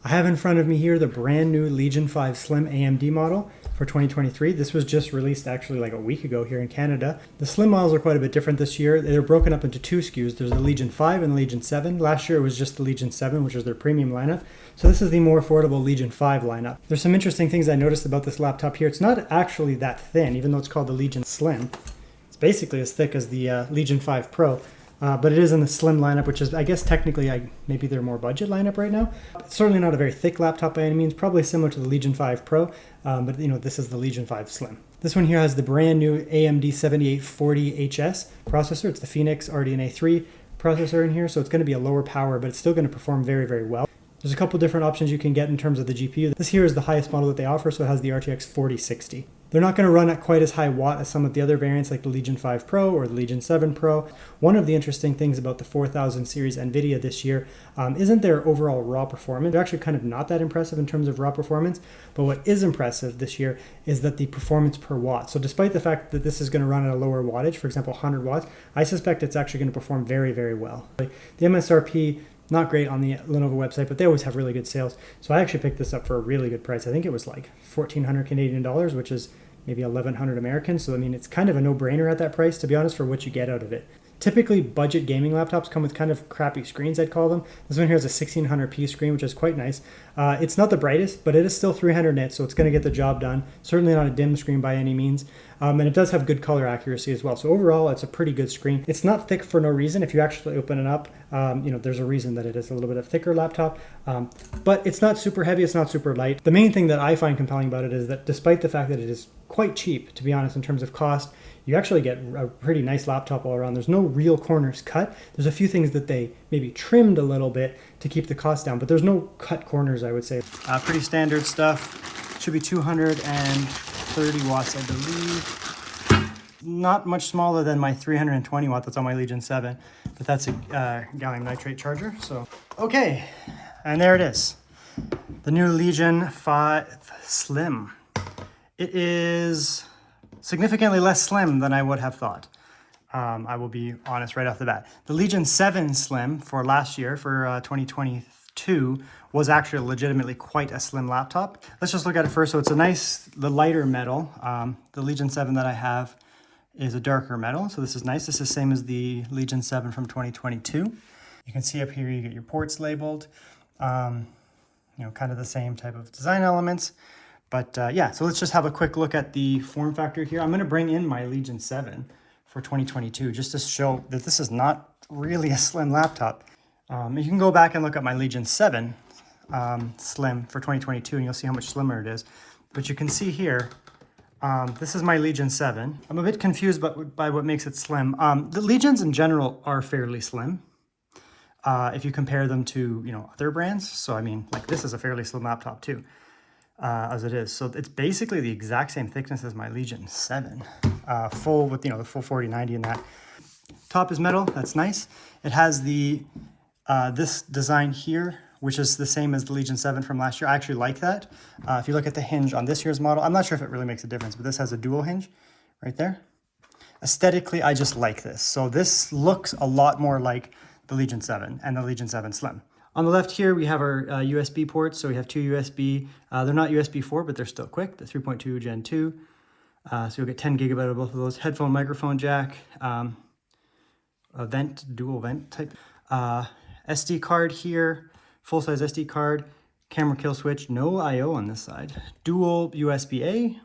I have in front of me here the brand new Legion 5 Slim AMD model for 2023. This was just released actually like a week ago here in Canada. The Slim models are quite a bit different this year. They're broken up into two SKUs. There's the Legion 5 and the Legion 7. Last year it was just the Legion 7, which is their premium lineup. So this is the more affordable Legion 5 lineup. There's some interesting things I noticed about this laptop here. It's not actually that thin, even though it's called the Legion Slim. It's basically as thick as the Legion 5 Pro. But it is in the slim lineup, which is, I guess, technically, maybe they're more budget lineup right now. It's certainly not a very thick laptop by any means, probably similar to the Legion 5 Pro, but this is the Legion 5 Slim. This one here has the brand new AMD 7840HS processor. It's the Phoenix RDNA 3 processor in here, so it's going to be a lower power, but it's still going to perform very, very well. There's a couple different options you can get in terms of the GPU. This here is the highest model that they offer, so it has the RTX 4060. They're not going to run at quite as high watt as some of the other variants like the Legion 5 Pro or the Legion 7 Pro. One of the interesting things about the 4000 series NVIDIA this year isn't their overall raw performance. They're actually kind of not that impressive in terms of raw performance, but what is impressive this year is that the performance per watt. So despite the fact that this is going to run at a lower wattage, for example 100 watts, I suspect it's actually going to perform very, very well. The MSRP, not great on the Lenovo website, but they always have really good sales. So I actually picked this up for a really good price. I think it was like 1,400 Canadian dollars, which is maybe 1,100 American. So I mean, it's kind of a no-brainer at that price, to be honest, for what you get out of it. Typically, budget gaming laptops come with kind of crappy screens, I'd call them. This one here is a 1600p screen, which is quite nice. It's not the brightest, but it is still 300 nits, so it's going to get the job done. Certainly not a dim screen by any means. And it does have good color accuracy as well. So overall, it's a pretty good screen. It's not thick for no reason. If you actually open it up, there's a reason that it is a little bit of a thicker laptop. But it's not super heavy, it's not super light. The main thing that I find compelling about it is that despite the fact that it is quite cheap, to be honest, in terms of cost, you actually get a pretty nice laptop all around. There's no real corners cut. There's a few things that they maybe trimmed a little bit to keep the cost down, but there's no cut corners, I would say. Pretty standard stuff. Should be 230 watts, I believe. Not much smaller than my 320 watt that's on my Legion 7, but that's a gallium nitrate charger. So, okay, and there it is. The new Legion 5 Slim. It is significantly less slim than I would have thought. I will be honest right off the bat. The Legion 7 Slim for last year, for 2022, was actually legitimately quite a slim laptop. Let's just look at it first. So it's the lighter metal. The Legion 7 that I have is a darker metal. So this is nice. This is the same as the Legion 7 from 2022. You can see up here, you get your ports labeled. Kind of the same type of design elements. But yeah, so let's just have a quick look at the form factor here. I'm going to bring in my Legion 7 for 2022 just to show that this is not really a slim laptop. You can go back and look at my Legion 7 Slim for 2022 and you'll see how much slimmer it is. But you can see here, this is my Legion 7. I'm a bit confused by what makes it slim. The Legions in general are fairly slim if you compare them to other brands. So I mean, like this is a fairly slim laptop too. As it is. So it's basically the exact same thickness as my Legion 7, full with, the full 4090 in that. Top is metal, that's nice. It has the, this design here, which is the same as the Legion 7 from last year. I actually like that. If you look at the hinge on this year's model, I'm not sure if it really makes a difference, but this has a dual hinge right there. Aesthetically, I just like this. So this looks a lot more like the Legion 7 and the Legion 7 Slim. On the left here, we have our USB ports. So we have two USB. They're not USB 4, but they're still quick. The 3.2 Gen 2. So you'll get 10 gigabyte of both of those. Headphone, microphone jack. A dual vent type. SD card here. Full-size SD card. Camera kill switch. No I/O on this side. Dual USB-A.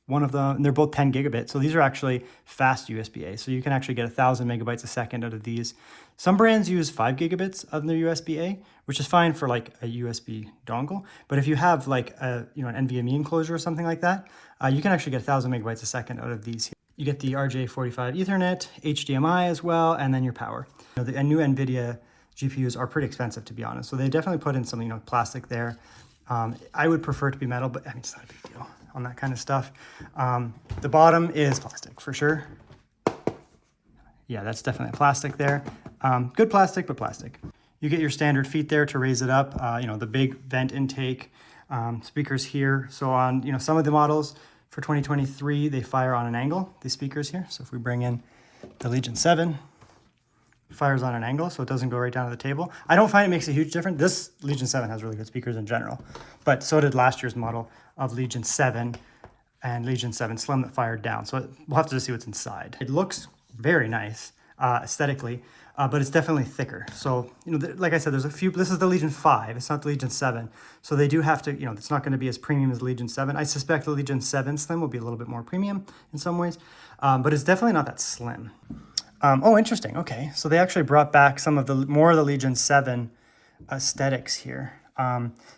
One of them, and they're both 10 gigabit. So these are actually fast USB-A. So you can actually get 1,000 megabytes a second out of these. Some brands use 5 gigabits of their USB-A, which is fine for like a USB dongle. But if you have like a, an NVMe enclosure or something like that, you can actually get 1,000 megabytes a second out of these here. You get the RJ45 Ethernet, HDMI as well, and then your power. The new NVIDIA GPUs are pretty expensive, to be honest. So they definitely put in some, plastic there. I would prefer it to be metal, but I mean, it's not a big deal on that kind of stuff. The bottom is plastic for sure. Yeah, that's definitely plastic there. Good plastic, but plastic. You get your standard feet there to raise it up. The big vent intake, speakers here. So on, some of the models for 2023, they fire on an angle, these speakers here. So if we bring in the Legion 7, fires on an angle, so it doesn't go right down to the table. I don't find it makes a huge difference. This Legion 7 has really good speakers in general, but so did last year's model of Legion 7 and Legion 7 Slim that fired down. So we'll have to just see what's inside. It looks very nice aesthetically, but it's definitely thicker. So, you know, like I said, there's a few, this is the Legion 5, it's not the Legion 7. So they do have to, you know, it's not going to be as premium as the Legion 7. I suspect the Legion 7 Slim will be a little bit more premium in some ways, but it's definitely not that slim. Oh, interesting. Okay, so they actually brought back some of the more of the Legion 7 aesthetics here.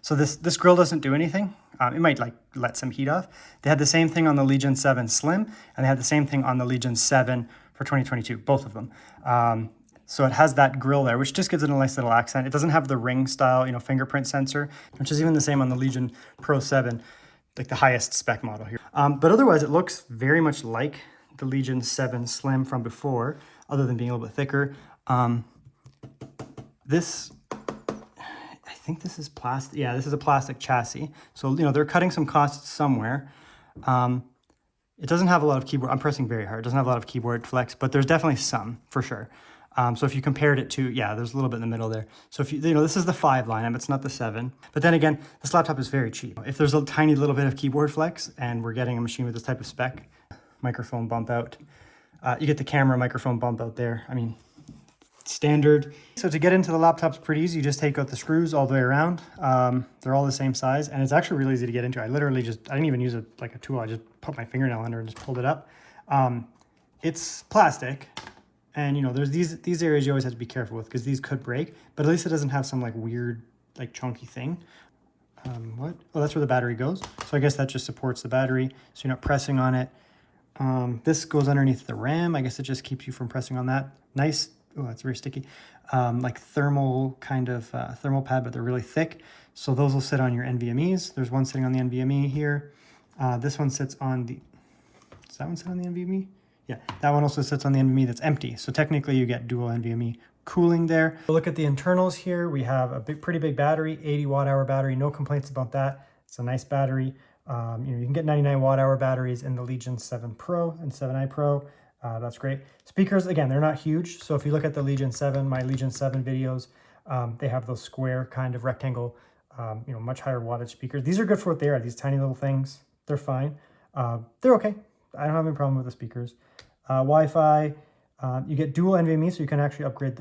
So this grill doesn't do anything. It might like let some heat off. They had the same thing on the Legion 7 Slim, and they had the same thing on the Legion 7 for 2022, both of them. So it has that grill there, which just gives it a nice little accent. It doesn't have the ring style, you know, fingerprint sensor, which is even the same on the Legion Pro 7, like the highest spec model here. But otherwise, it looks very much like the Legion 7 Slim from before, other than being a little bit thicker. This, I think this is plastic. Yeah, this is a plastic chassis. So, you know, they're cutting some costs somewhere. It doesn't have a lot of keyboard. I'm pressing very hard. It doesn't have a lot of keyboard flex, but there's definitely some for sure. So if you compared it to, yeah, there's a little bit in the middle there. So if you know, this is the 5 lineup, it's not the 7. But then again, this laptop is very cheap. If there's a tiny little bit of keyboard flex and we're getting a machine with this type of spec, microphone bump out, you get the camera microphone bump out there. I mean, standard. So to get into the laptop's pretty easy. You just take out the screws all the way around. They're all the same size, and it's actually really easy to get into. I didn't even use it like a tool. I just put my fingernail under and just pulled it up. It's plastic, and you know, there's these areas you always have to be careful with because these could break, but at least it doesn't have some like weird, like chunky thing. What? Oh, that's where the battery goes. So I guess that just supports the battery, so you're not pressing on it. This goes underneath the RAM. I guess it just keeps you from pressing on that. Nice. Oh, that's very sticky. Like thermal kind of thermal pad, but they're really thick. So those will sit on your NVMEs. There's one sitting on the NVMe here. This one sits on the, does that one sit on the NVMe? Yeah, that one also sits on the NVMe that's empty. So technically you get dual NVMe cooling there. Look at the internals here. We have a pretty big battery, 80 watt hour battery. No complaints about that. It's a nice battery. You know, you can get 99 watt hour batteries in the Legion 7 Pro and 7i Pro. That's great. Speakers, again, they're not huge. So if you look at the Legion 7, my Legion 7 videos, they have those square kind of rectangle, you know, much higher wattage speakers. These are good for what they are. These tiny little things, they're fine. They're okay. I don't have any problem with the speakers. Wi-Fi, you get dual NVMe, so you can actually upgrade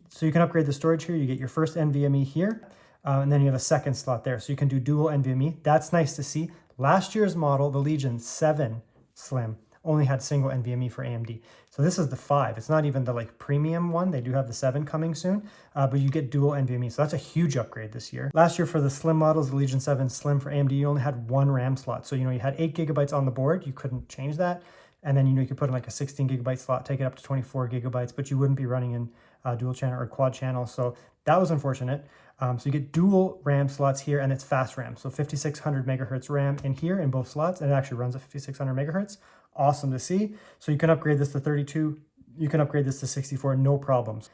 so you can upgrade the storage here. You get your first NVMe here, and then you have a second slot there. So you can do dual NVMe. That's nice to see. Last year's model, the Legion 7 Slim, only had single NVMe for AMD. So this is the 5. It's not even the like premium one. They do have the 7 coming soon, but you get dual NVMe. So that's a huge upgrade this year. Last year for the Slim models, the Legion 7 Slim for AMD, you only had 1 RAM slot. So, you know, you had 8 gigabytes on the board. You couldn't change that. And then, you know, you could put in like a 16 gigabyte slot, take it up to 24 gigabytes, but you wouldn't be running in dual channel or quad channel. So that was unfortunate. So you get dual RAM slots here, and it's fast RAM. So 5600 megahertz RAM in here in both slots, and it actually runs at 5600 megahertz. Awesome to see. So you can upgrade this to 32. You can upgrade this to 64, no problems.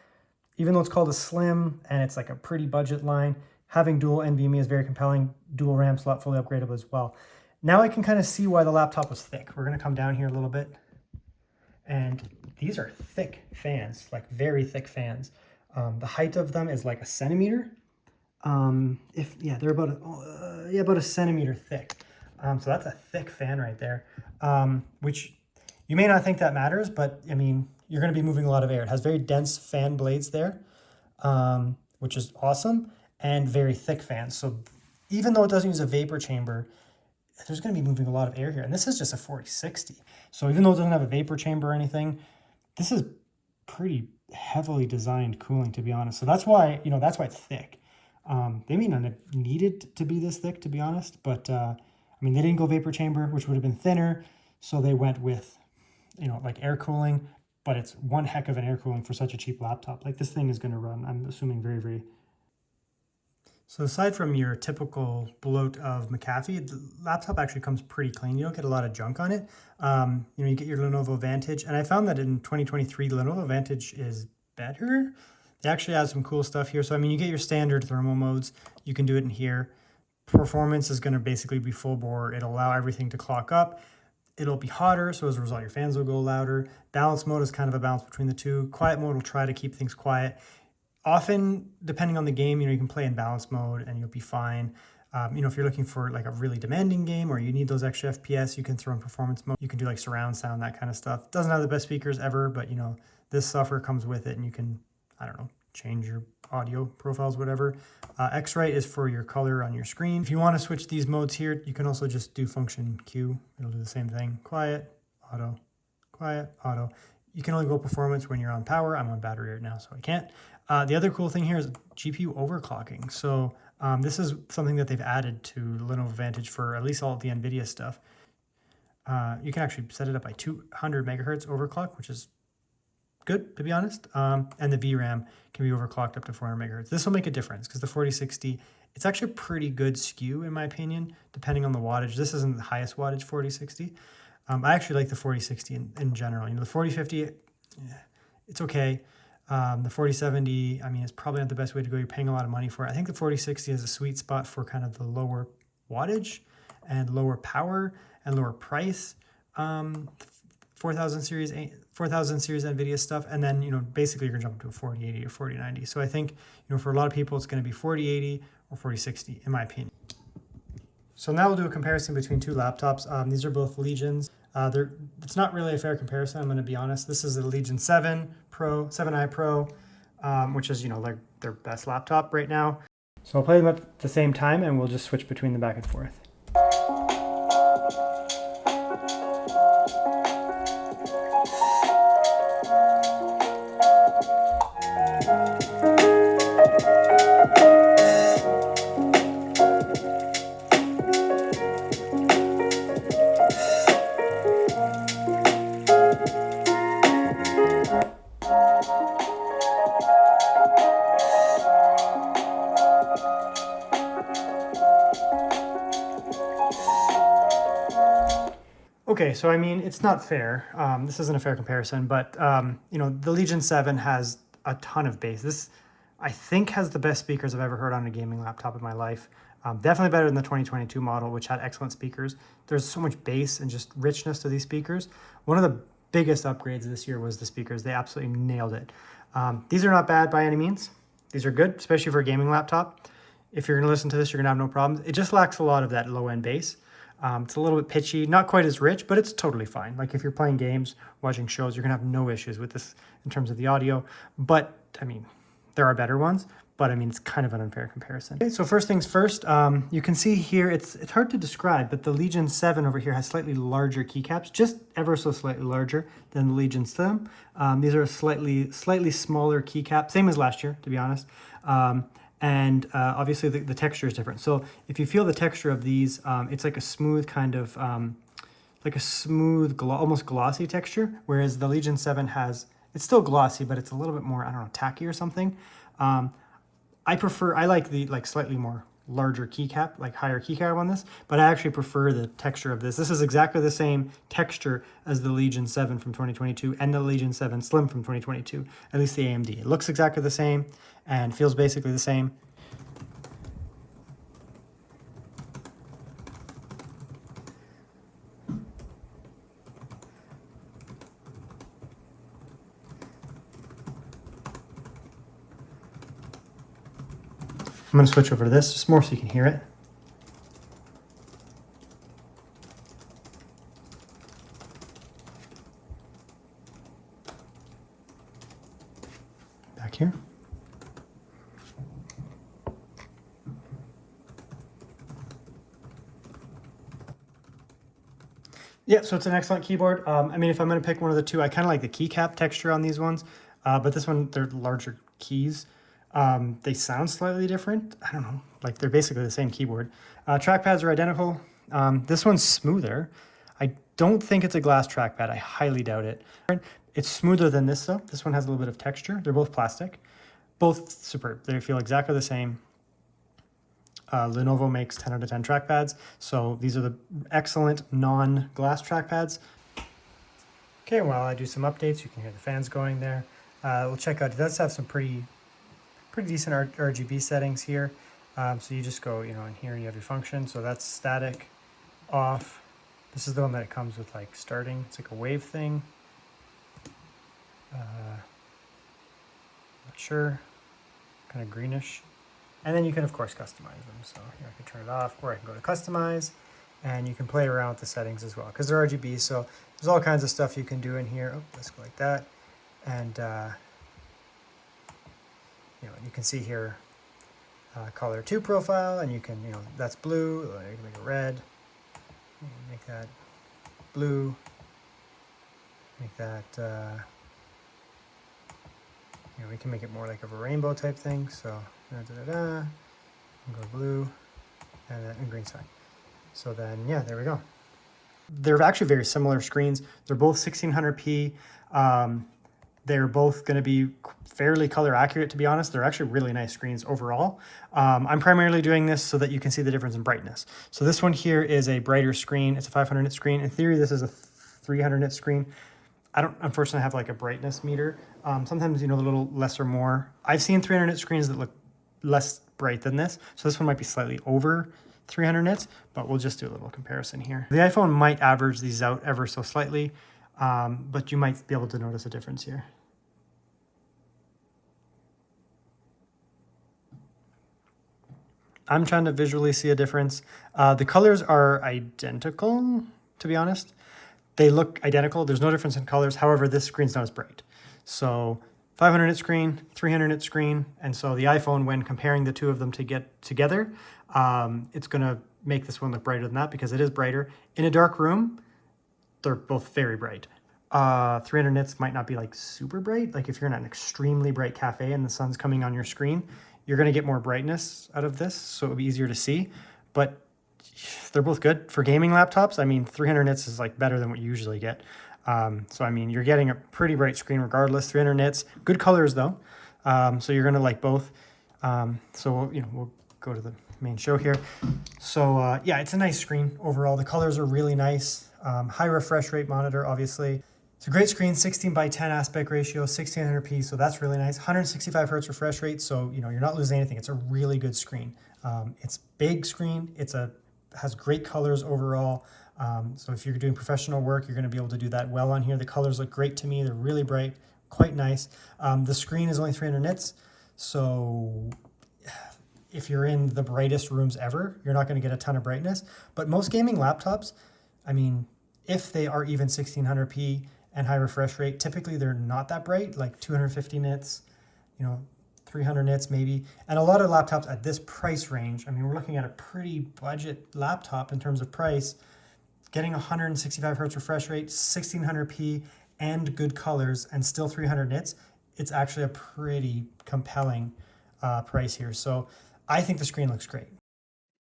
Even though it's called a Slim and it's like a pretty budget line, having dual NVMe is very compelling. Dual RAM slot, fully upgradable as well. Now I can kind of see why the laptop was thick. We're going to come down here a little bit. And these are thick fans, like very thick fans. The height of them is like a centimeter. They're about a centimeter thick. So that's a thick fan right there, which you may not think that matters, but I mean, you're going to be moving a lot of air. It has very dense fan blades there, which is awesome, and very thick fans. So even though it doesn't use a vapor chamber, there's going to be moving a lot of air here. And this is just a 4060. So even though it doesn't have a vapor chamber or anything, this is pretty heavily designed cooling, to be honest. So that's why, you know, that's why it's thick. They may not have needed to be this thick, to be honest, but I mean, they didn't go vapor chamber, which would have been thinner. So they went with, you know, like air cooling, but it's one heck of an air cooling for such a cheap laptop. Like this thing is going to run, I'm assuming, very, very. So aside from your typical bloat of McAfee, the laptop actually comes pretty clean. You don't get a lot of junk on it. You know, you get your Lenovo Vantage, and I found that in 2023, Lenovo Vantage is better. They actually have some cool stuff here. So, I mean, you get your standard thermal modes. You can do it in here. Performance is going to basically be full bore. It'll allow everything to clock up. it'll be hotter, so as a result, your fans will go louder. Balance mode is kind of a balance between the two. Quiet mode will try to keep things quiet. Often, depending on the game, you can play in balance mode and you'll be fine. If you're looking for like a really demanding game or you need those extra FPS, you can throw in performance mode. You can do like surround sound, that kind of stuff. Doesn't have the best speakers ever, but this software comes with it and you can, I don't know, change your audio profiles, whatever. X-Rite is for your color on your screen. If you want to switch these modes here, you can also just do function Q. It'll do the same thing. Quiet, auto, quiet, auto. You can only go performance when you're on power. I'm on battery right now, so I can't. The other cool thing here is GPU overclocking. So this is something that they've added to Lenovo Vantage for at least all of the NVIDIA stuff. You can actually set it up by 200 megahertz overclock, which is good, to be honest. And the VRAM can be overclocked up to 400 megahertz. This will make a difference because the 4060, it's actually a pretty good SKU in my opinion, depending on the wattage. This isn't the highest wattage 4060. I actually like the 4060 in general. The 4050, it's okay. The 4070, I mean, it's probably not the best way to go. You're paying a lot of money for it. I think the 4060 is a sweet spot for kind of the lower wattage and lower power and lower price. 4000 series NVIDIA stuff, and then basically you're gonna jump to a 4080 or 4090. So I think for a lot of people it's gonna be 4080 or 4060 in my opinion. So now we'll do a comparison between two laptops. These are both Legions. It's not really a fair comparison, I'm gonna be honest. This is a Legion 7i Pro, which is like their best laptop right now. So I'll play them at the same time and we'll just switch between them back and forth. Okay, so I mean, it's not fair. This isn't a fair comparison, but the Legion 7 has a ton of bass. This, I think, has the best speakers I've ever heard on a gaming laptop in my life. Definitely better than the 2022 model, which had excellent speakers. There's so much bass and just richness to these speakers. One of the biggest upgrades this year was the speakers. They absolutely nailed it. These are not bad by any means. These are good, especially for a gaming laptop. If you're gonna listen to this, you're gonna have no problems. It just lacks a lot of that low-end bass. It's a little bit pitchy, not quite as rich, but it's totally fine. Like if you're playing games, watching shows, you're gonna have no issues with this in terms of the audio. But I mean, there are better ones, but I mean, it's kind of an unfair comparison. Okay, so first things first, you can see here, it's hard to describe, but the Legion 7 over here has slightly larger keycaps, just ever so slightly larger than the Legion 7. These are a slightly smaller keycap, same as last year, to be honest. And obviously the texture is different. So if you feel the texture of these, it's like a smooth kind of, like a smooth, almost glossy texture, whereas the Legion 7 has, it's still glossy, but it's a little bit more, I don't know, tacky or something. I like the slightly more larger keycap, like higher keycap on this, but I actually prefer the texture of this. This is exactly the same texture as the Legion 7 from 2022 and the Legion 7 Slim from 2022, at least the AMD. It looks exactly the same and feels basically the same. I'm going to switch over to this, just more so you can hear it. Back here. Yeah, so it's an excellent keyboard. I mean, if I'm going to pick one of the two, I kind of like the keycap texture on these ones, but this one, they're larger keys. They sound slightly different. I don't know, like they're basically the same keyboard. Trackpads are identical. This one's smoother. I don't think it's a glass trackpad. I highly doubt it. It's smoother than this though. This one has a little bit of texture. They're both plastic, both superb. They feel exactly the same. Lenovo makes 10 out of 10 trackpads. So these are the excellent non-glass trackpads. Okay, while I do some updates, you can hear the fans going there. We'll check out, it does have some pretty decent RGB settings here. So you just go, in here you have your function. So that's static, off, This is the one that it comes with like starting. It's like a wave thing. Not sure, kind of greenish. And then you can of course customize them. So here I can turn it off, or I can go to customize, and you can play around with the settings as well because they're RGB. So there's all kinds of stuff you can do in here. Oh, let's go like that. And you can see here color 2 profile, and you can, that's blue. You can make it red. Make that blue. Make that. We can make it more like of a rainbow type thing. So go blue, and then green side. So then, yeah, there we go. They're actually very similar screens. They're both 1600p. They're both going to be fairly color accurate, to be honest. They're actually really nice screens overall. I'm primarily doing this so that you can see the difference in brightness. So this one here is a brighter screen. It's a 500 nit screen. In theory, this is a 300 nit screen. I don't unfortunately have like a brightness meter. Sometimes, a little less or more. I've seen 300 nit screens that look less bright than this. So this one might be slightly over 300 nits, but we'll just do a little comparison here. The iPhone might average these out ever so slightly, but you might be able to notice a difference here. I'm trying to visually see a difference. The colors are identical, to be honest. They look identical. There's no difference in colors. However, this screen's not as bright. So 500 nit screen, 300 nit screen. And so the iPhone, when comparing the two of them to get together, it's going to make this one look brighter than that because it is brighter. In a dark room, they're both very bright. 300 nits might not be like super bright. Like if you're in an extremely bright cafe and the sun's coming on your screen, you're going to get more brightness out of this. So it'll be easier to see. But they're both good for gaming laptops. I mean, 300 nits is like better than what you usually get. So I mean, you're getting a pretty bright screen regardless. 300 nits, good colors though. So you're gonna like both. So we'll go to the main show here. So yeah, it's a nice screen overall. The colors are really nice. High refresh rate monitor, obviously. It's a great screen, 16:10 aspect ratio, 1600p. So that's really nice. 165 hertz refresh rate. So you're not losing anything. It's a really good screen. It's big screen. Has great colors overall. So if you're doing professional work, you're going to be able to do that well on here. The colors look great to me. They're really bright, quite nice. The screen is only 300 nits. So if you're in the brightest rooms ever, you're not going to get a ton of brightness. But most gaming laptops, I mean, if they are even 1600p and high refresh rate, typically they're not that bright, like 250 nits, 300 nits maybe. And a lot of laptops at this price range, I mean, we're looking at a pretty budget laptop in terms of price, getting 165 hertz refresh rate, 1600p, and good colors, and still 300 nits. It's actually a pretty compelling price here. So I think the screen looks great.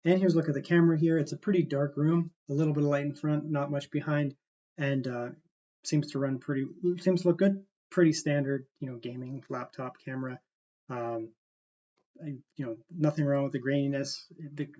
And here's a look at the camera here. It's a pretty dark room, a little bit of light in front, not much behind, and seems to look good. Pretty standard, gaming laptop camera. Nothing wrong with the graininess,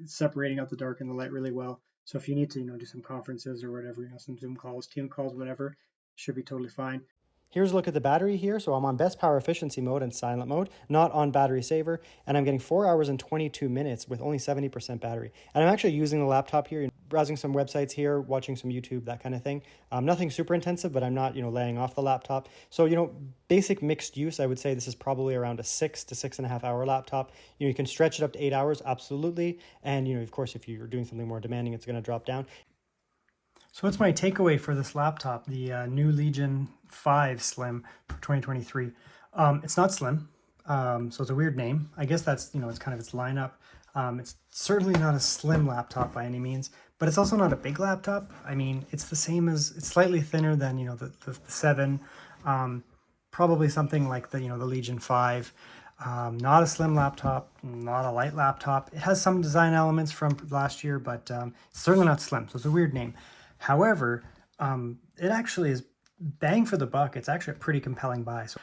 separating out the dark and the light really well. So if you need to, do some conferences or whatever, some Zoom calls, team calls, whatever, should be totally fine. Here's a look at the battery here. So I'm on best power efficiency mode and silent mode, not on battery saver. And I'm getting 4 hours and 22 minutes with only 70% battery. And I'm actually using the laptop here, browsing some websites here, watching some YouTube, that kind of thing. Nothing super intensive, but I'm not, laying off the laptop. So, basic mixed use, I would say this is probably around a 6 to 6.5 hour laptop. You can stretch it up to 8 hours, absolutely. And, of course, if you're doing something more demanding, it's going to drop down. So what's my takeaway for this laptop, the new Legion 5 Slim for 2023? It's not slim, so it's a weird name. I guess that's, it's kind of its lineup. It's certainly not a slim laptop by any means, but it's also not a big laptop. I mean, it's the same as, it's slightly thinner than, the 7, probably something like the, the Legion 5. Not a slim laptop, not a light laptop. It has some design elements from last year, but it's certainly not slim, so it's a weird name. However, it actually is bang for the buck. It's actually a pretty compelling buy. So,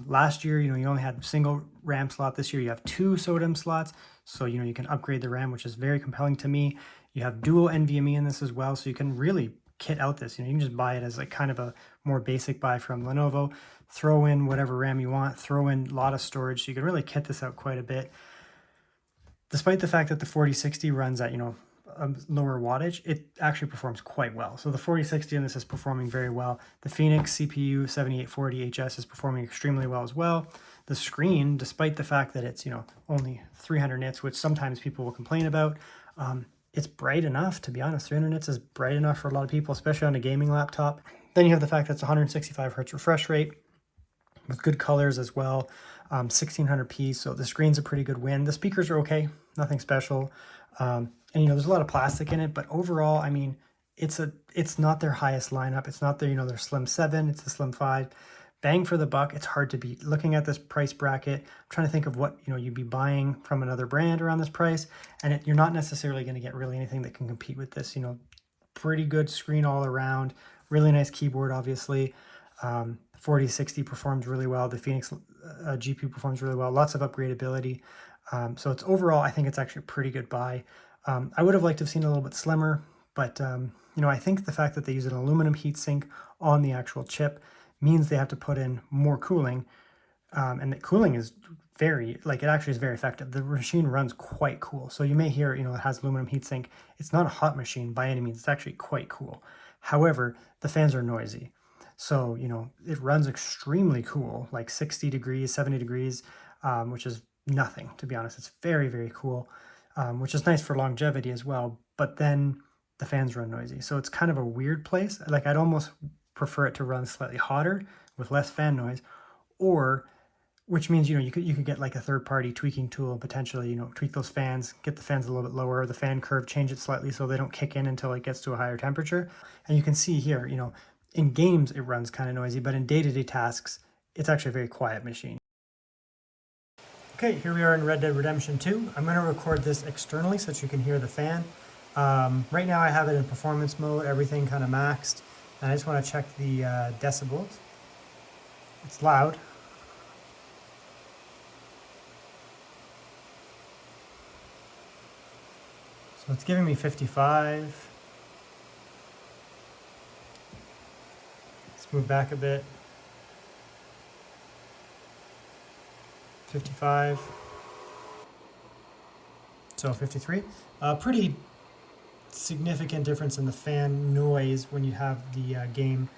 last year, you only had a single RAM slot. This year, you have 2 SODIMM slots. So, you can upgrade the RAM, which is very compelling to me. You have dual NVMe in this as well. So you can really kit out this. You can just buy it as like kind of a more basic buy from Lenovo. Throw in whatever RAM you want. Throw in a lot of storage. So you can really kit this out quite a bit. Despite the fact that the 4060 runs at, lower wattage, it actually performs quite well. So the 4060 on this is performing very well. The Phoenix CPU 7840HS is performing extremely well as well. The screen, despite the fact that it's, you know, only 300 nits, which sometimes people will complain about, it's bright enough, to be honest. 300 nits is bright enough for a lot of people, especially on a gaming laptop. Then you have the fact that it's 165 hertz refresh rate with good colors as well, 1600p, so the screen's a pretty good win. The speakers are okay, nothing special, and you know, there's a lot of plastic in it, but overall, I mean, it's not their highest lineup. It's not their, you know, their Slim 7, it's the Slim 5. Bang for the buck, it's hard to beat. Looking at this price bracket, I'm trying to think of what, you know, you'd be buying from another brand around this price, and you're not necessarily going to get really anything that can compete with this. You know, pretty good screen all around, really nice keyboard, obviously. 4060 performs really well. The Phoenix GPU performs really well. Lots of upgradeability. So it's overall, I think it's actually a pretty good buy. I would have liked to have seen a little bit slimmer, but you know, I think the fact that they use an aluminum heatsink on the actual chip means they have to put in more cooling, and the cooling is very, like, it actually is very effective. The machine runs quite cool. So you may hear, you know, it has aluminum heatsink. It's not a hot machine by any means. It's actually quite cool. However, the fans are noisy. So, you know, it runs extremely cool, like 60 degrees, 70 degrees, which is nothing, to be honest. It's very, very cool, which is nice for longevity as well. But then the fans run noisy. So it's kind of a weird place. Like, I'd almost prefer it to run slightly hotter with less fan noise, or, which means, you know, you could get like a third-party tweaking tool and potentially, you know, tweak those fans, get the fans a little bit lower, the fan curve, change it slightly so they don't kick in until it gets to a higher temperature. And you can see here, you know, in games, it runs kind of noisy, but in day-to-day tasks, it's actually a very quiet machine. Okay, here we are in Red Dead Redemption 2. I'm going to record this externally so that you can hear the fan. Right now I have it in performance mode, everything kind of maxed, and I just want to check the decibels. It's loud. So it's giving me 55. Let's move back a bit. 55. So 53. Pretty significant difference in the fan noise when you have the game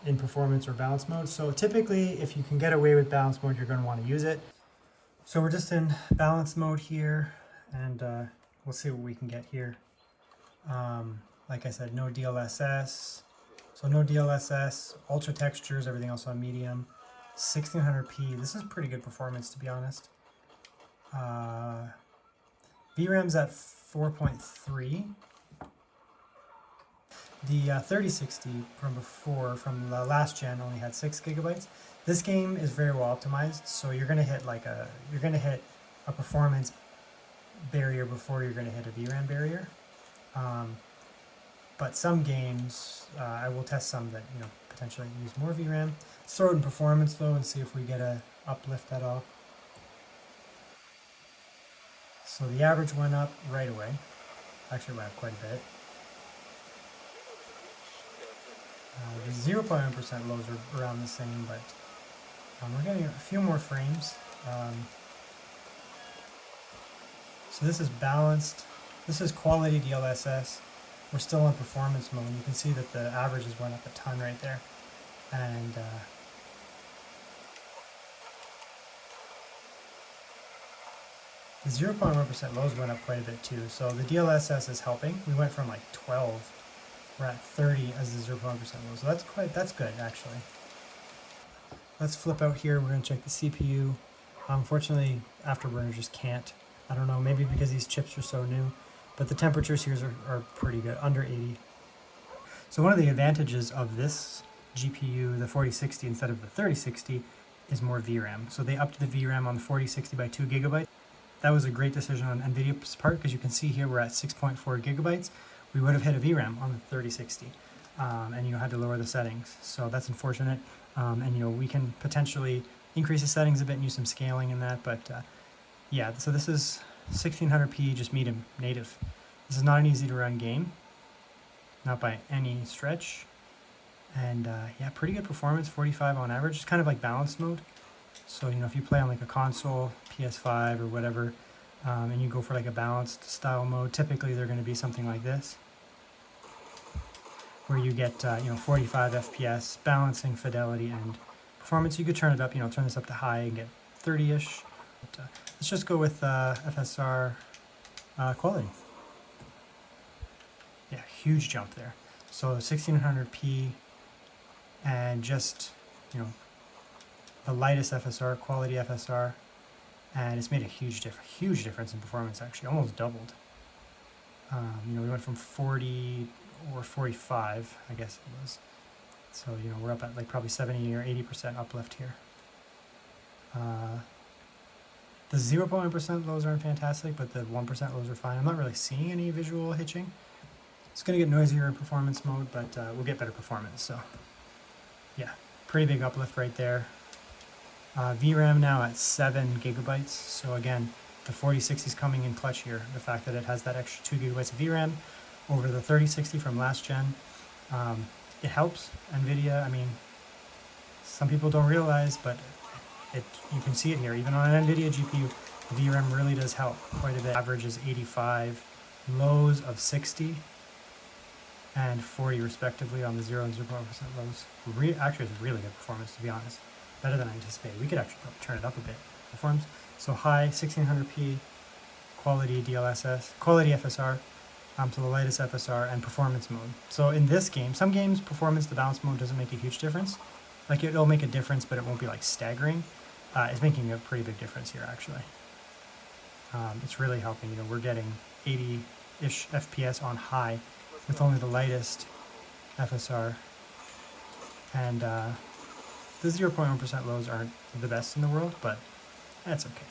in performance or balance mode. So typically, if you can get away with balance mode, you're going to want to use it. So we're just in balance mode here, and we'll see what we can get here. Like I said, no DLSS. So no DLSS, ultra textures, everything else on medium. 1600p, this is pretty good performance, to be honest. VRAM's at 4.3. The 3060 from before, from the last gen, only had 6 gigabytes. This game is very well optimized, so you're gonna hit a performance barrier before you're gonna hit a VRAM barrier. But some games, I will test some that, you know, potentially use more VRAM. Let's throw it in performance though and see if we get a uplift at all. So the average went up right away. Actually went up quite a bit. The 0.1% lows are around the same, but we're getting a few more frames. So this is balanced. This is quality DLSS. We're still in performance mode. You can see that the averages went up a ton right there. And the 0.1% lows went up quite a bit too. So the DLSS is helping. We went from like 12. We're at 30 as the 0.1% low. So that's good actually. Let's flip out here. We're going to check the CPU. Unfortunately, Afterburner just can't. I don't know, maybe because these chips are so new. But the temperatures here are pretty good, under 80. So one of the advantages of this GPU, the 4060 instead of the 3060, is more VRAM. So they upped the VRAM on the 4060 by 2 gigabytes. That was a great decision on NVIDIA's part, because you can see here we're at 6.4 gigabytes. We would have hit a VRAM on the 3060, and you had to lower the settings. So that's unfortunate. And you know, we can potentially increase the settings a bit and use some scaling in that. But yeah, so this is 1600p, just medium native. This is not an easy to run game, not by any stretch. And yeah, pretty good performance, 45 on average. It's kind of like balanced mode. So, you know, if you play on like a console, PS5 or whatever, and you go for like a balanced style mode, typically they're going to be something like this, where you get 45 FPS, balancing fidelity and performance. You could turn it up, turn this up to high and get 30-ish. But, let's just go with FSR quality. Yeah, huge jump there. So 1600p and just, the lightest FSR, quality FSR, and it's made a huge difference in performance, actually, almost doubled. We went from 40 or 45, I guess it was. So, we're up at like probably 70 or 80% uplift here. The 0.1% lows aren't fantastic, but the 1% lows are fine. I'm not really seeing any visual hitching. It's going to get noisier in performance mode, but we'll get better performance. So, yeah, pretty big uplift right there. VRAM now at 7 gigabytes. So again, the 4060 is coming in clutch here. The fact that it has that extra 2 gigabytes of VRAM over the 3060 from last gen, it helps. NVIDIA, I mean, some people don't realize, but you can see it here. Even on an NVIDIA GPU, VRAM really does help quite a bit. Average is 85, lows of 60 and 40 respectively on the 0 and 0.1% lows. Actually, it's really good performance, to be honest. Better than I anticipated. We could actually turn it up a bit. Performance. So high 1600p, quality DLSS, quality FSR, to the lightest FSR, and performance mode. So in this game, some games, performance, the balance mode doesn't make a huge difference. Like it'll make a difference, but it won't be like staggering. It's making a pretty big difference here, actually. It's really helping. We're getting 80-ish FPS on high with only the lightest FSR, and the 0.1% lows aren't the best in the world, but that's okay.